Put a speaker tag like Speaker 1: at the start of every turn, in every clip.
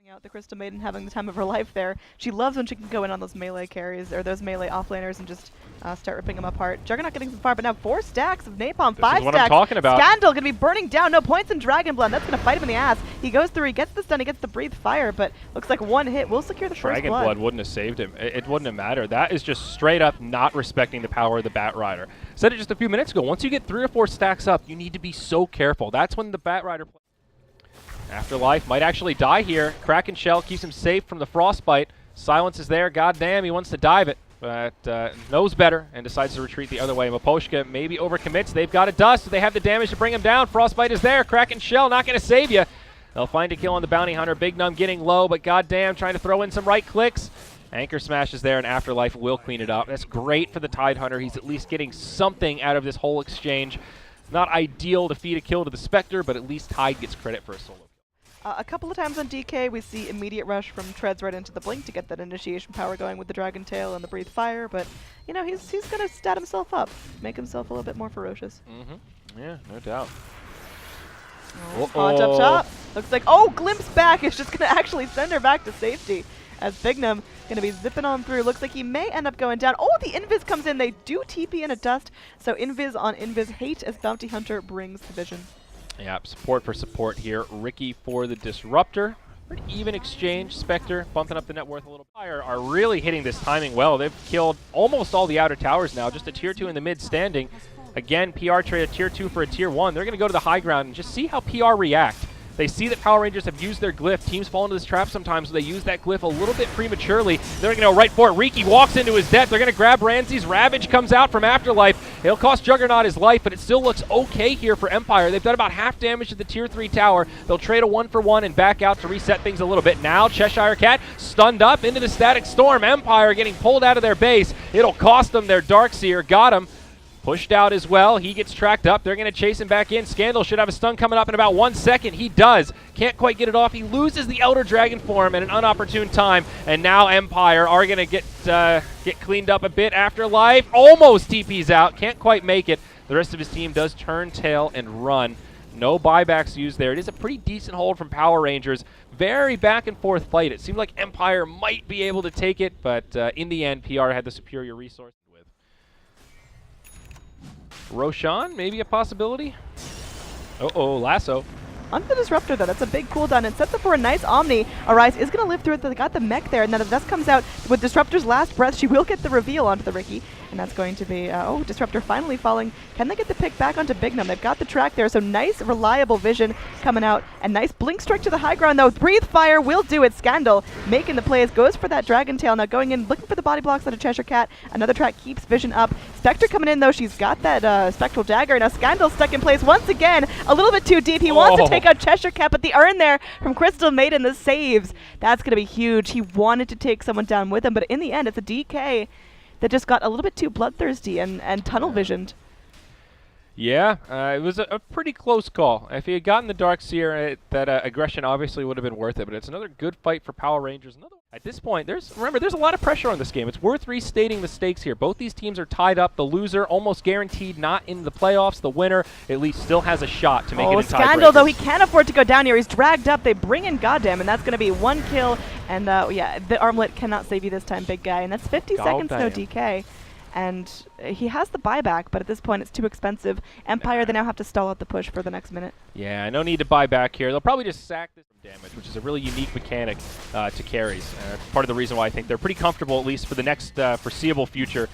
Speaker 1: Out the Crystal Maiden having the time of her life there. She loves when she can go in on those melee carries or those melee offlaners and just start ripping them apart. Juggernaut getting some far, but now 4 stacks of napalm, 5 stacks.
Speaker 2: What I'm talking about.
Speaker 1: Scandal gonna be burning down. No points in Dragon Blood. That's gonna fight him in the ass. He goes through. He gets the stun. He gets the breathe fire, but looks like 1 hit will secure the first
Speaker 2: Dragon Blood wouldn't have saved him. It wouldn't have mattered. That is just straight up not respecting the power of the Bat Rider. Said it just a few minutes ago. Once you get 3 or 4 stacks up, you need to be so careful. That's when the Bat Rider. Afterlife might actually die here. Kraken Shell keeps him safe from the Frostbite. Silence is there. Goddamn, he wants to dive it, but knows better and decides to retreat the other way. Miposhka maybe overcommits. They've got a dust. They have the damage to bring him down. Frostbite is there. Kraken Shell not going to save you. They'll find a kill on the Bounty Hunter. Big Num getting low, but goddamn, trying to throw in some right clicks. Anchor Smash is there, and Afterlife will clean it up. That's great for the Tide Hunter. He's at least getting something out of this whole exchange. Not ideal to feed a kill to the Spectre, but at least Tide gets credit for a solo.
Speaker 1: A couple of times on DK, we see immediate rush from Treads right into the Blink to get that initiation power going with the Dragon Tail and the Breathe Fire, but, you know, he's going to stat himself up, make himself a little bit more ferocious.
Speaker 2: Yeah, no doubt.
Speaker 1: On top. Looks like, oh, Glimpse back is just going to actually send her back to safety. As Bignum going to be zipping on through. Looks like he may end up going down. Oh, the Invis comes in. They do TP in a dust, so Invis on Invis hate as Bounty Hunter brings the vision.
Speaker 2: Yeah, support for support here. Ricky for the Disruptor. Pretty even exchange. Spectre bumping up the net worth a little. Fire are really hitting this timing well. They've killed almost all the outer towers now. Just a tier 2 in the mid standing. Again, PR trade a tier 2 for a tier 1. They're going to go to the high ground and just see how PR react. They see that Power Rangers have used their glyph. Teams fall into this trap sometimes, so they use that glyph a little bit prematurely. They're going to go right for it. Riki walks into his death. They're going to grab Ramses. Ravage comes out from Afterlife. It'll cost Juggernaut his life, but it still looks okay here for Empire. They've done about half damage to the tier 3 tower. They'll trade a 1-for-1 and back out to reset things a little bit. Now, Cheshire Cat stunned up into the Static Storm. Empire getting pulled out of their base. It'll cost them their Darkseer. Got him. Pushed out as well. He gets tracked up. They're going to chase him back in. Scandal should have a stun coming up in about 1 second. He does. Can't quite get it off. He loses the Elder Dragon form at an unopportune time. And now Empire are going to get cleaned up a bit. Afterlife almost TP's out. Can't quite make it. The rest of his team does turn tail and run. No buybacks used there. It is a pretty decent hold from Power Rangers. Very back and forth fight. It seemed like Empire might be able to take it, but in the end, PR had the superior resource. Roshan, maybe a possibility? Uh-oh, Lasso.
Speaker 1: Onto the Disruptor, though. That's a big cooldown. And sets up for a nice Omni. Arise is going to live through it. They got the mech there. And then the dust comes out with Disruptor's last breath. She will get the reveal onto the Ricky. And that's going to be, oh, Disruptor finally falling. Can they get the pick back onto Bignum? They've got the track there. So nice, reliable vision coming out. And nice Blink Strike to the high ground, though. Breathe Fire will do it. Scandal making the plays. Goes for that Dragon Tail. Now going in, looking for the body blocks on a Cheshire Cat. Another track keeps vision up. Spectre coming in, though. She's got that Spectral Dagger. Now Scandal stuck in place once again. A little bit too deep. He wants to take out Cheshire Cat, but the urn there from Crystal Maiden, the saves. That's going to be huge. He wanted to take someone down with him, but in the end, it's a DK that just got a little bit too bloodthirsty and tunnel visioned.
Speaker 2: Yeah, it was a pretty close call. If he had gotten the Darkseer, that aggression obviously would have been worth it, but it's another good fight for Power Rangers. At this point, remember, there's a lot of pressure on this game. It's worth restating the stakes here. Both these teams are tied up. The loser almost guaranteed not in the playoffs. The winner at least still has a shot to make it in tiebreakers.
Speaker 1: Scandal, though, he can't afford to go down here. He's dragged up. They bring in Goddam, and that's going to be 1 kill. And yeah, the armlet cannot save you this time, big guy. And that's 50 seconds, no DK. And he has the buyback, but at this point it's too expensive. Empire, they now have to stall out the push for the next minute.
Speaker 2: Yeah, no need to buy back here. They'll probably just sack this from damage, which is a really unique mechanic to carries. That's part of the reason why I think they're pretty comfortable, at least for the next foreseeable future,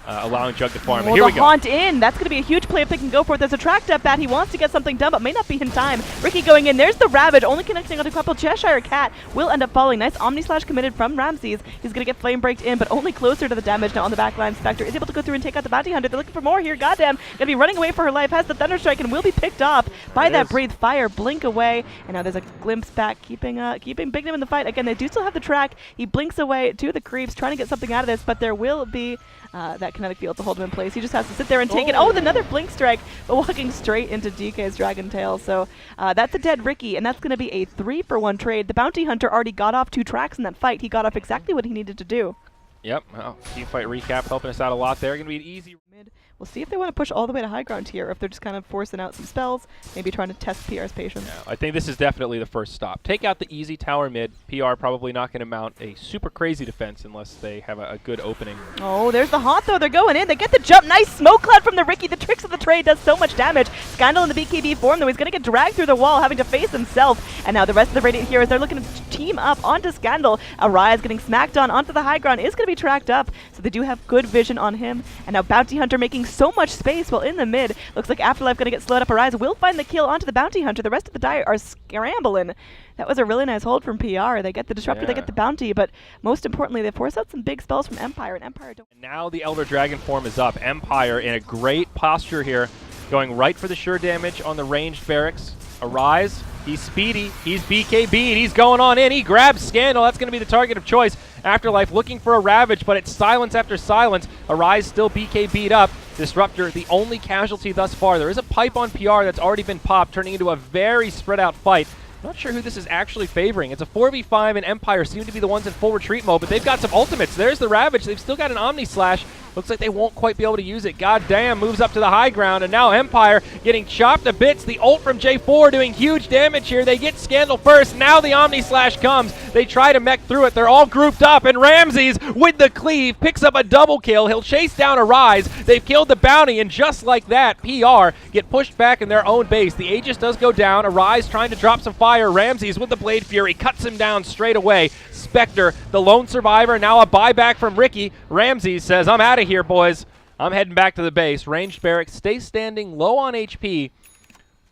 Speaker 2: allowing Jug to farm.
Speaker 1: Well,
Speaker 2: here we go.
Speaker 1: Haunt in. That's going to be a huge play if they can go for it. There's a tracked up bat. He wants to get something done, but may not be in time. Ricky going in. There's the Ravage, only connecting on a couple. Cheshire Cat will end up falling. Nice Omni Slash committed from Ramses. He's going to get flame breaked in, but only closer to the damage. Now on the back line, Spectre is able to go through and take out the Bounty Hunter. They're looking for more here. Goddamn. Going to be running away for her life. Has the Thunderstrike and will be picked off by that Breathe Fire. Blink away. And now there's a glimpse back, keeping Bignum in the fight. Again, they do still have the track. He blinks away to the creeps, trying to get something out of this, but there will be that kinetic field to hold him in place. He just has to sit there and take it. Oh, another Blink Strike, but walking straight into DK's Dragon Tail. So that's a dead Ricky, and that's going to be a 3-for-1 trade. The Bounty Hunter already got off 2 tracks in that fight. He got off exactly what he needed to do.
Speaker 2: Yep, well, team fight recap helping us out a lot there. Going to be an easy
Speaker 1: Mid. We'll see if they want to push all the way to high ground here, or if they're just kind of forcing out some spells, maybe trying to test PR's patience.
Speaker 2: Yeah, I think this is definitely the first stop. Take out the easy tower mid. PR probably not going to mount a super crazy defense unless they have a good opening.
Speaker 1: Oh, there's the haunt though. They're going in. They get the jump. Nice smoke cloud from the Ricky. The tricks of the trade does so much damage. Scandal in the BKB form though. He's going to get dragged through the wall, having to face himself. And now the rest of the Radiant Heroes, they're looking to team up onto Scandal. Arise getting smacked on onto the high ground is going to be tracked up. So they do have good vision on him. And now Bounty Hunter making so much space while in the mid. Looks like Afterlife going to get slowed up. Arise will find the kill onto the Bounty Hunter. The rest of the Dire are scrambling. That was a really nice hold from PR. They get the Disruptor, they get the Bounty, but most importantly, they force out some big spells from Empire, and Empire don't.
Speaker 2: And now the Elder Dragon form is up. Empire in a great posture here, going right for the sure damage on the ranged barracks. Arise, he's speedy, he's BKB'd, he's going on in, he grabs Scandal, that's going to be the target of choice. Afterlife looking for a Ravage, but it's silence after silence. Arise still BKB'd up. Disruptor, the only casualty thus far. There is a pipe on PR that's already been popped, turning into a very spread out fight. Not sure who this is actually favoring. It's a 4v5, and Empire seem to be the ones in full retreat mode, but they've got some ultimates. There's the Ravage. They've still got an Omni Slash. Looks like they won't quite be able to use it. Goddamn moves up to the high ground, and now Empire getting chopped to bits. The ult from J4 doing huge damage here. They get Scandal first. Now the Omni Slash comes. They try to mech through it. They're all grouped up, and Ramses with the cleave picks up a double kill. He'll chase down Arise. They've killed the Bounty, and just like that, PR get pushed back in their own base. The Aegis does go down. Arise trying to drop some fire. Ramses with the Blade Fury cuts him down straight away. Spectre, the lone survivor, now a buyback from Ricky. Ramses says, I'm out of here, boys. I'm heading back to the base. Ranged barracks stay standing, low on HP.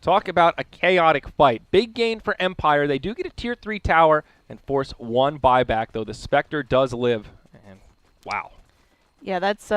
Speaker 2: Talk about a chaotic fight. Big gain for Empire. They do get a tier 3 tower and force one buyback, though the Spectre does live. And wow.
Speaker 1: Yeah, that's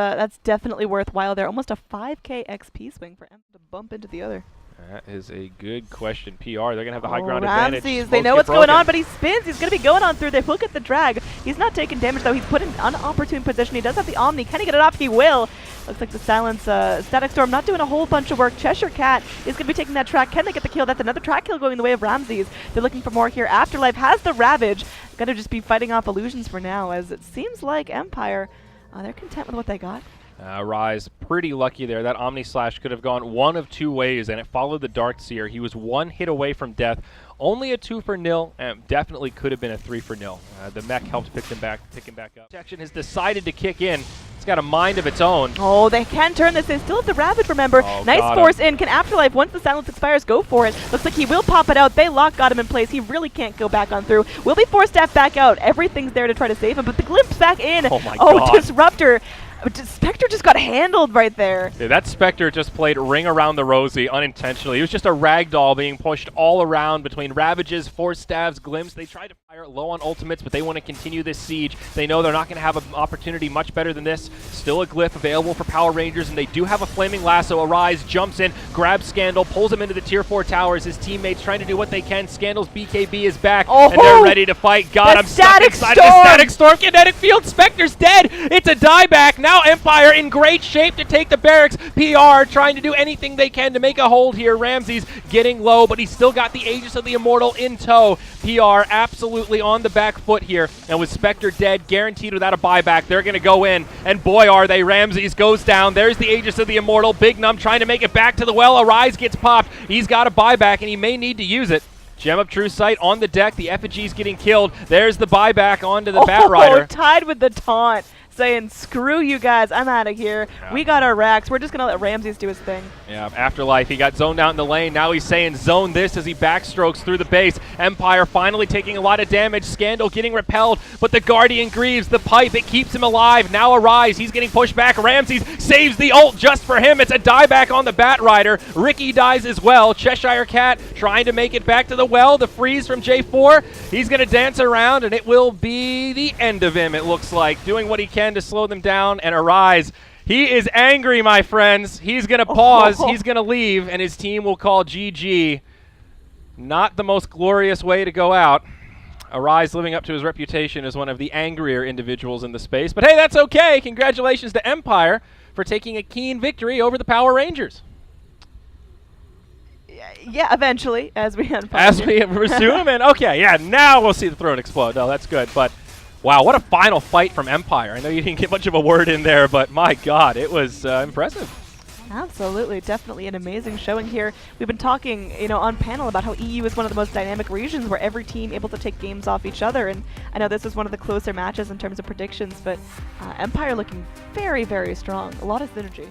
Speaker 1: definitely worthwhile there. Almost a 5k XP swing for M to bump into the other.
Speaker 2: That is a good question. PR, they're going to have the high ground
Speaker 1: Ramses,
Speaker 2: advantage.
Speaker 1: they know what's going on, but he spins. He's going to be going on through. They look at the drag. He's not taking damage, though. He's put in an opportune position. He does have the Omni. Can he get it off? He will. Looks like the Silence, Static Storm not doing a whole bunch of work. Cheshire Cat is going to be taking that track. Can they get the kill? That's another track kill going the way of Ramses. They're looking for more here. Afterlife has the Ravage. Going to just be fighting off illusions for now, as it seems like Empire, they're content with what they got.
Speaker 2: Rise pretty lucky there. That Omni Slash could have gone one of two ways, and it followed the Darkseer. He was one hit away from death. Only a 2 for nil, and definitely could have been a 3 for nil. The mech helped pick him back up. Protection has decided to kick in. It's got a mind of its own.
Speaker 1: Oh, they can turn this. They still have the Ravage, remember.
Speaker 2: Oh,
Speaker 1: nice force in. Can Afterlife, once the silence expires, go for it. Looks like he will pop it out. They lock Goddam in place. He really can't go back on through. Will be forced back out. Everything's there to try to save him, but the glimpse back in.
Speaker 2: Oh my God.
Speaker 1: Disruptor. Spectre just got handled right there.
Speaker 2: Yeah, that Spectre just played Ring Around the Rosie unintentionally. He was just a ragdoll being pushed all around between Ravages, Force Stabs, Glimpse. They tried to fire low on ultimates, but they want to continue this siege. They know they're not going to have an opportunity much better than this. Still a glyph available for Power Rangers, and they do have a Flaming Lasso. Arise jumps in, grabs Scandal, pulls him into the tier 4 towers. His teammates trying to do what they can. Scandal's BKB is back, and they're ready to fight. God, I'm stuck inside of the Static Storm. Kinetic Field, Spectre's dead. It's a dieback. Now Empire in great shape to take the barracks. PR trying to do anything they can to make a hold here. Ramses getting low, but he's still got the Aegis of the Immortal in tow. PR absolutely on the back foot here, and with Spectre dead, guaranteed without a buyback, they're going to go in, and boy are they. Ramses goes down. There's the Aegis of the Immortal. Big Num trying to make it back to the well. Arise gets popped. He's got a buyback, and he may need to use it. Gem of True Sight on the deck. The effigy's getting killed. There's the buyback onto the Bat Rider.
Speaker 1: Tied with the taunt, saying, screw you guys, I'm out of here. Yeah. We got our racks. We're just going to let Ramses do his thing. Yeah,
Speaker 2: Afterlife, he got zoned out in the lane. Now he's saying zone this as he backstrokes through the base. Empire finally taking a lot of damage. Scandal getting repelled, but the Guardian Greaves, the pipe, it keeps him alive. Now Arise, he's getting pushed back. Ramses saves the ult just for him. It's a dieback on the Bat Rider. Ricky dies as well. Cheshire Cat trying to make it back to the well. The freeze from J4. He's going to dance around, and it will be the end of him, it looks like. Doing what he can to slow them down, and Arise, he is angry, my friends. He's going to pause, he's going to leave, and his team will call GG. Not the most glorious way to go out. Arise living up to his reputation as one of the angrier individuals in the space, but hey, that's okay. Congratulations to Empire for taking a keen victory over the Power Rangers.
Speaker 1: Yeah, eventually, as we unfold.
Speaker 2: As we resume, and okay, yeah, now we'll see the throne explode. No, that's good, but Wow, what a final fight from Empire. I know you didn't get much of a word in there, but my god, it was impressive.
Speaker 1: Absolutely, definitely an amazing showing here. We've been talking, on panel about how EU is one of the most dynamic regions where every team able to take games off each other, and I know this is one of the closer matches in terms of predictions, but Empire looking very, very strong. A lot of synergy.